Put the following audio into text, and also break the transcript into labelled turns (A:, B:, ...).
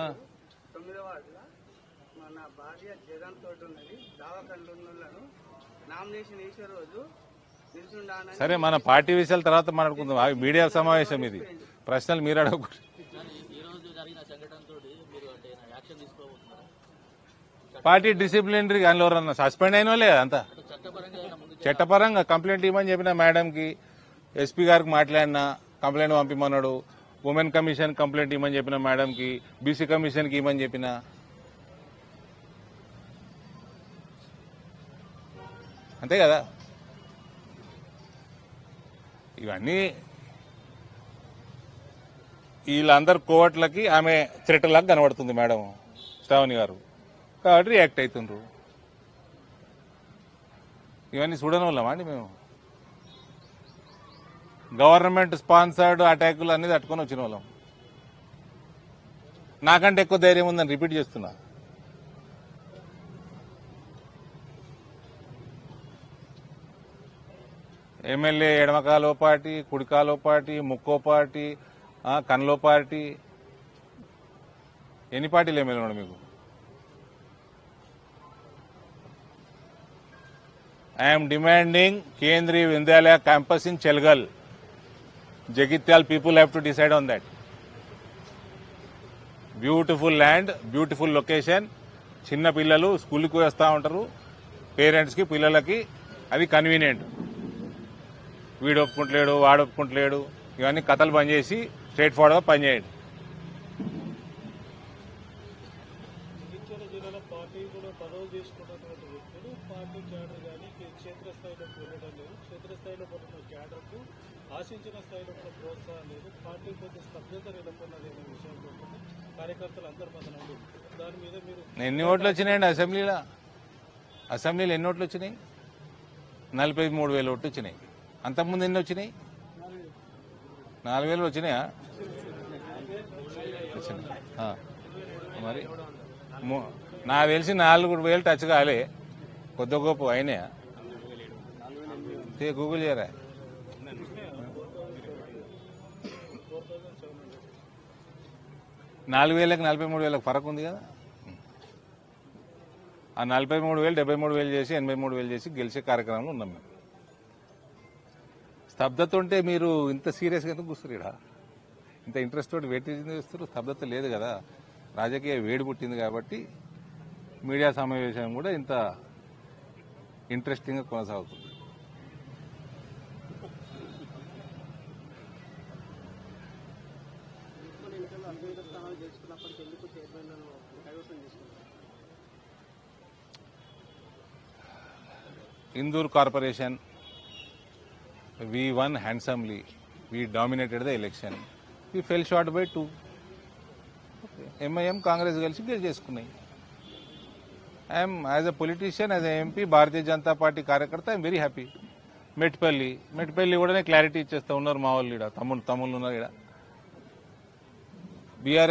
A: ఆ.
B: మన భార్య జగన్ తోటి ఉన్నది దావకండ్లను నామినేషన్ వేసే రోజు నిల్చుండాలని.
A: సరే, మన పార్టీ విషయాల తర్వాత మాట్లాడుకుందాం. మీడియా సమావేశం ఇది, ప్రశ్నలు మీరు అడగకూడదు. పార్టీ డిసిప్లినరీ అందులో ఎవరన్నా సస్పెండ్ అయిన వాళ్ళే అంతా చట్టపరంగా కంప్లైంట్ ఇవ్వమని చెప్పిన మేడంకి, ఎస్పీ గారికి మాట్లాడినా కంప్లైంట్ పంపిమన్నాడు. ఉమెన్ కమిషన్ కంప్లైంట్ ఇవ్వమని చెప్పిన మేడంకి, బీసీ కమిషన్కి ఇవ్వమని చెప్పిన. అంతే కదా. ఇవన్నీ వీళ్ళందరు కోవట్లకి ఆమె థ్రెట్ లాగా కనబడుతుంది మేడం శ్రావణి గారు, కాబట్టి రియాక్ట్ అవుతుండ్రు. ఇవన్నీ చూడని వాళ్ళమా అండి మేము? గవర్నమెంట్ స్పాన్సర్డ్ అటాకులు అన్ని తట్టుకొని వచ్చిన వాళ్ళం. నాకంటే ఎక్కువ ధైర్యం ఉందని రిపీట్ చేస్తున్నా. ఎమ్మెల్యే ఎడమకాలో పార్టీ, కుడికాలో పార్టీ, ముక్కో పార్టీ, కన్లో పార్టీ, ఎన్ని పార్టీలు ఎమ్మెల్యే ఉన్నాడు మీకు? I'm demanding Kendriya Vidyalaya campus in Chelgal. Jagityal people have to decide on that. Beautiful land, beautiful location. చిన్న పిల్లలు స్కూల్కి వస్తూ ఉంటారు, పేరెంట్స్కి పిల్లలకి అది కన్వీనియంట్. వీడు ఒప్పుకుంటలేడు, వాడు ఒప్పుకుంటలేడు, ఇవన్నీ కథలు బంద్ చేసి స్ట్రైట్ ఫార్వర్డ్గా పనిచేయండి.
C: ఆశించిన స్థాయిలో కూడా ప్రోత్సాహం లేదు. పార్టీ కొద్ది స్తబ్దత నెలకొన్నది అనే విషయం కార్యకర్తలు అందరూ మతనండి. దాని మీద మీరు
A: ఎన్ని ఓట్లు వచ్చినాయండి అసెంబ్లీలో? అసెంబ్లీలో ఎన్ని ఓట్లు వచ్చినాయి? 43,000 ఓట్లు వచ్చినాయి. అంతకుముందు ఎన్ని వచ్చినాయి? 4,000 వచ్చినాయా? మరి నాకు తెలిసి 4,000 టచ్ కాలే, కొద్ది గొప్ప అయినాయా? గూగుల్ చేయరా. 4,000కి 43,000 ఫరక్ ఉంది కదా. ఆ 43,000 73,000 చేసి 83,000 చేసి గెలిచే కార్యక్రమంలో ఉన్నాం మేము. స్తబ్దత ఉంటే మీరు ఇంత సీరియస్గా ఎందుకు కూర్చున్నారు ఇక్కడ? ఇంత ఇంట్రెస్ట్ తోటి వెయిట్ చేస్తారు. స్తబ్దత లేదు కదా, రాజకీయ వేడి పుట్టింది కాబట్టి మీడియా సమావేశం కూడా ఇంత ఇంట్రెస్టింగ్గా కొనసాగుతుంది. Indore Corporation, we won handsomely. We dominated the election. We fell short by 2. MIM Congress కలిసి గెలిచేసుకున్నాయి. I'm as a politician, as a MP, Bharatiya Janata Party కార్యకర్త, ఐఎమ్ వెరీ హ్యాపీ. మెట్పల్లి కూడా క్లారిటీ ఇచ్చేస్తా ఉన్నారు మా వాళ్ళు. ఇక్కడ తమ్ముళ్ళు ఉన్నారు. ఇక్కడ బీఆర్ఎస్